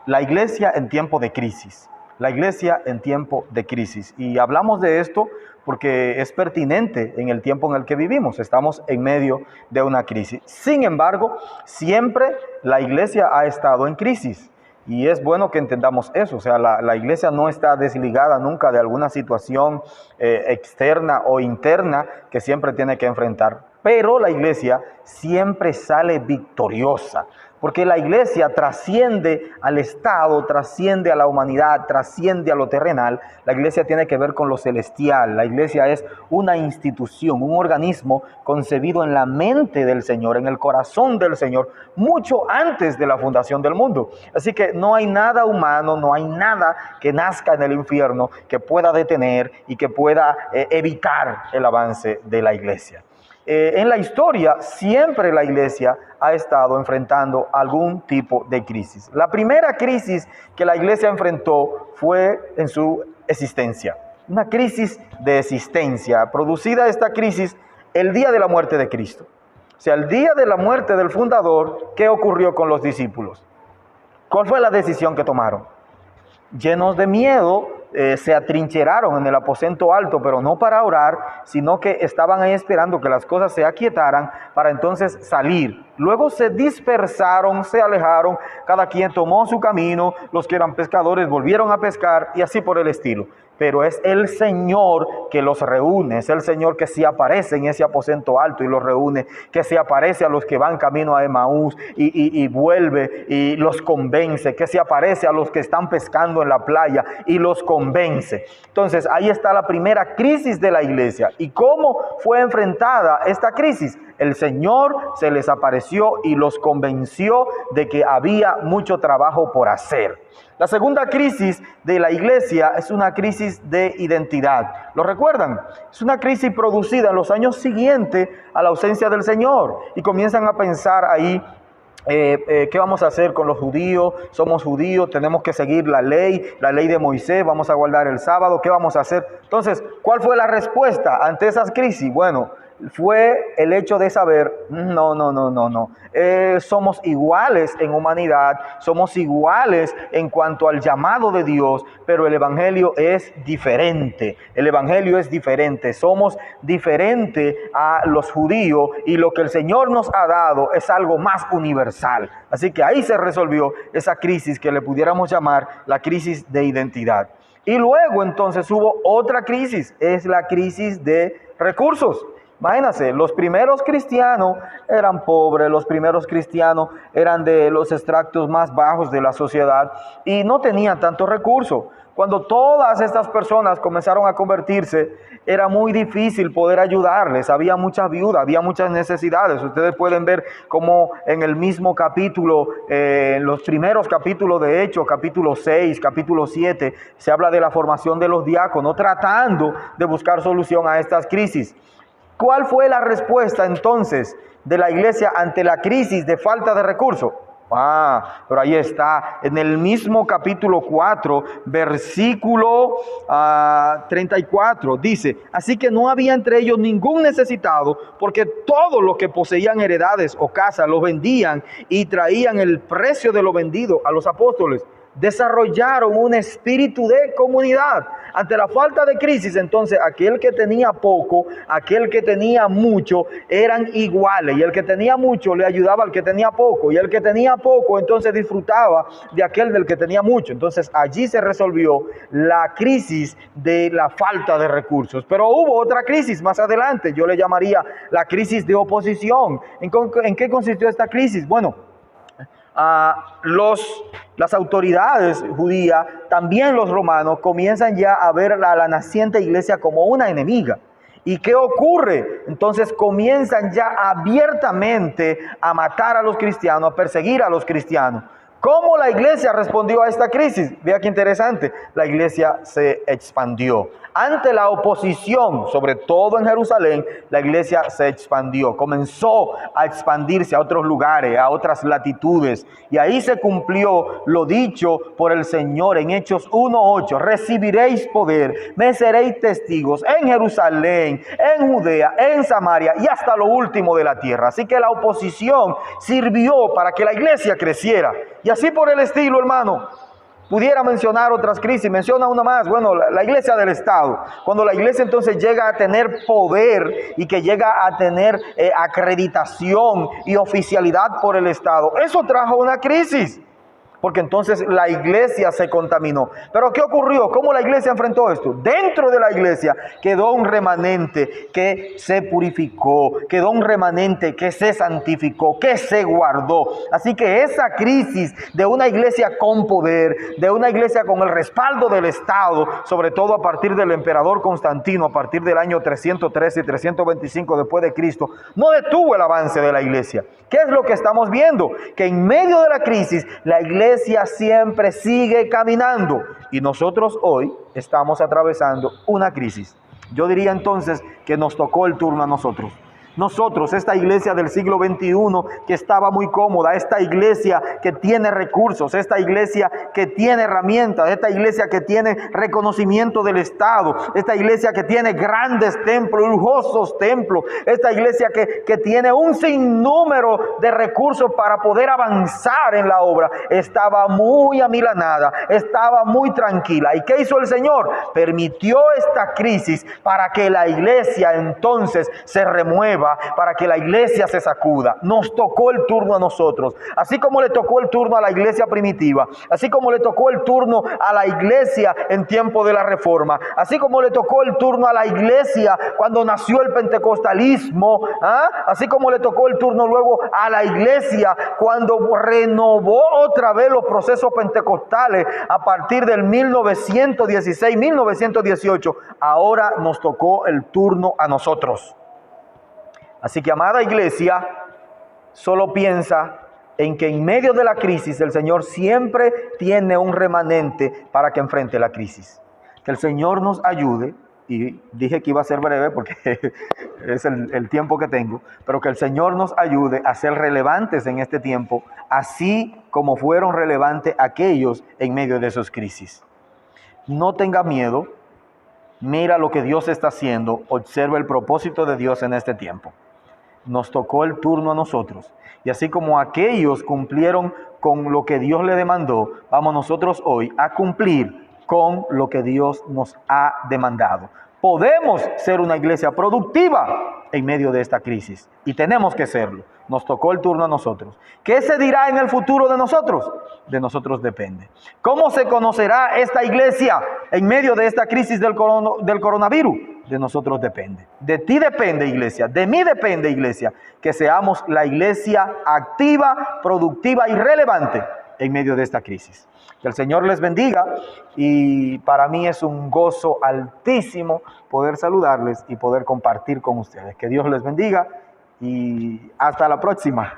La iglesia en tiempo de crisis. La iglesia en tiempo de crisis. Y hablamos de esto porque es pertinente en el tiempo en el que vivimos. Estamos en medio de una crisis. Sin embargo, siempre la iglesia ha estado en crisis. Y es bueno que entendamos eso. O sea, la iglesia no está desligada nunca de alguna situación externa o interna que siempre tiene que enfrentar. Pero la iglesia siempre sale victoriosa. Porque la iglesia trasciende al Estado, trasciende a la humanidad, trasciende a lo terrenal. La iglesia tiene que ver con lo celestial. La iglesia es una institución, un organismo concebido en la mente del Señor, en el corazón del Señor, mucho antes de la fundación del mundo. Así que no hay nada humano, no hay nada que nazca en el infierno que pueda detener y que pueda evitar el avance de la iglesia. En la historia, siempre la iglesia ha estado enfrentando algún tipo de crisis. La primera crisis que la iglesia enfrentó fue en su existencia. Una crisis de existencia, producida esta crisis el día de la muerte de Cristo. O sea, el día de la muerte del fundador, ¿qué ocurrió con los discípulos? ¿Cuál fue la decisión que tomaron? Llenos de miedo, se atrincheraron en el aposento alto, pero no para orar, sino que estaban ahí esperando que las cosas se aquietaran para entonces salir. Luego se dispersaron, se alejaron, cada quien tomó su camino, los que eran pescadores volvieron a pescar y así por el estilo. Pero es el Señor que los reúne, es el Señor que se aparece en ese aposento alto y los reúne, que se aparece a los que van camino a Emaús y vuelve y los convence, que se aparece a los que están pescando en la playa y los convence. Entonces ahí está la primera crisis de la iglesia. ¿Y cómo fue enfrentada esta crisis? El Señor se les apareció y los convenció de que había mucho trabajo por hacer. La segunda crisis de la iglesia es una crisis de identidad. ¿Lo recuerdan? Es una crisis producida en los años siguientes a la ausencia del Señor. Y comienzan a pensar ahí, ¿qué vamos a hacer con los judíos? Somos judíos, tenemos que seguir la ley de Moisés, vamos a guardar el sábado, ¿qué vamos a hacer? Entonces, ¿cuál fue la respuesta ante esas crisis? Bueno, fue el hecho de saber, no. Somos iguales en humanidad, somos iguales en cuanto al llamado de Dios, pero el evangelio es diferente. El evangelio es diferente, somos diferentes a los judíos y lo que el Señor nos ha dado es algo más universal. Así que ahí se resolvió esa crisis que le pudiéramos llamar la crisis de identidad. Y luego entonces hubo otra crisis, es la crisis de recursos. Imagínense, los primeros cristianos eran pobres, los primeros cristianos eran de los extractos más bajos de la sociedad y no tenían tantos recursos. Cuando todas estas personas comenzaron a convertirse, era muy difícil poder ayudarles. Había muchas viudas, había muchas necesidades. Ustedes pueden ver cómo en el mismo capítulo, en los primeros capítulos de Hechos, capítulo 6, capítulo 7, se habla de la formación de los diáconos, tratando de buscar solución a estas crisis. ¿Cuál fue la respuesta entonces de la iglesia ante la crisis de falta de recursos? Pero ahí está, en el mismo capítulo 4, versículo 34, dice: así que no había entre ellos ningún necesitado, porque todos los que poseían heredades o casas lo vendían y traían el precio de lo vendido a los apóstoles. Desarrollaron un espíritu de comunidad. Ante la falta de crisis, entonces, aquel que tenía poco, aquel que tenía mucho, eran iguales. Y el que tenía mucho le ayudaba al que tenía poco. Y el que tenía poco, entonces disfrutaba de aquel del que tenía mucho. Entonces, allí se resolvió la crisis de la falta de recursos. Pero hubo otra crisis más adelante. Yo le llamaría la crisis de oposición. ¿En qué consistió esta crisis? Bueno, las autoridades judías, también los romanos, comienzan ya a ver a la naciente iglesia como una enemiga. ¿Y qué ocurre? Entonces comienzan ya abiertamente a matar a los cristianos, a perseguir a los cristianos. ¿Cómo la iglesia respondió a esta crisis? Vea qué interesante. La iglesia se expandió. Ante la oposición, sobre todo en Jerusalén, la iglesia se expandió. Comenzó a expandirse a otros lugares, a otras latitudes. Y ahí se cumplió lo dicho por el Señor en Hechos 1:8. Recibiréis poder, me seréis testigos en Jerusalén, en Judea, en Samaria y hasta lo último de la tierra. Así que la oposición sirvió para que la iglesia creciera. Y así por el estilo, hermano. Pudiera mencionar otras crisis, menciona una más, bueno, la iglesia del Estado. Cuando la iglesia entonces llega a tener poder y que llega a tener acreditación y oficialidad por el Estado, eso trajo una crisis. Porque entonces la iglesia se contaminó. ¿Pero qué ocurrió? ¿Cómo la iglesia enfrentó esto? Dentro de la iglesia quedó un remanente que se purificó, quedó un remanente que se santificó, que se guardó. Así que esa crisis de una iglesia con poder, de una iglesia con el respaldo del Estado, sobre todo a partir del emperador Constantino, a partir del año 313 y 325 después de Cristo, no detuvo el avance de la iglesia. ¿Qué es lo que estamos viendo? Que en medio de la crisis, la iglesia siempre sigue caminando. Y nosotros hoy estamos atravesando una crisis. Yo diría entonces que nos tocó el turno a nosotros. Nosotros, esta iglesia del siglo XXI que estaba muy cómoda, esta iglesia que tiene recursos, esta iglesia que tiene herramientas, esta iglesia que tiene reconocimiento del Estado, esta iglesia que tiene grandes templos, lujosos templos, esta iglesia que tiene un sinnúmero de recursos para poder avanzar en la obra, estaba muy amilanada, estaba muy tranquila. ¿Y qué hizo el Señor? Permitió esta crisis para que la iglesia entonces se remueva, para que la iglesia se sacuda. Nos tocó el turno a nosotros, así como le tocó el turno a la iglesia primitiva, así como le tocó el turno a la iglesia en tiempo de la Reforma, así como le tocó el turno a la iglesia cuando nació el pentecostalismo, así como le tocó el turno luego a la iglesia cuando renovó otra vez los procesos pentecostales a partir del 1916, 1918. Ahora nos tocó el turno a nosotros. Así que, amada iglesia, solo piensa en que en medio de la crisis el Señor siempre tiene un remanente para que enfrente la crisis. Que el Señor nos ayude, y dije que iba a ser breve porque es el tiempo que tengo, pero que el Señor nos ayude a ser relevantes en este tiempo, así como fueron relevantes aquellos en medio de sus crisis. No tenga miedo, mira lo que Dios está haciendo, observa el propósito de Dios en este tiempo. Nos tocó el turno a nosotros. Y así como aquellos cumplieron con lo que Dios le demandó, vamos nosotros hoy a cumplir con lo que Dios nos ha demandado. Podemos ser una iglesia productiva en medio de esta crisis y tenemos que serlo. Nos tocó el turno a nosotros. ¿Qué se dirá en el futuro de nosotros? De nosotros depende. ¿Cómo se conocerá esta iglesia en medio de esta crisis del coronavirus? De nosotros depende. De ti depende, iglesia. De mí depende, iglesia. Que seamos la iglesia activa, productiva y relevante en medio de esta crisis. Que el Señor les bendiga, y para mí es un gozo altísimo poder saludarles y poder compartir con ustedes. Que Dios les bendiga y hasta la próxima.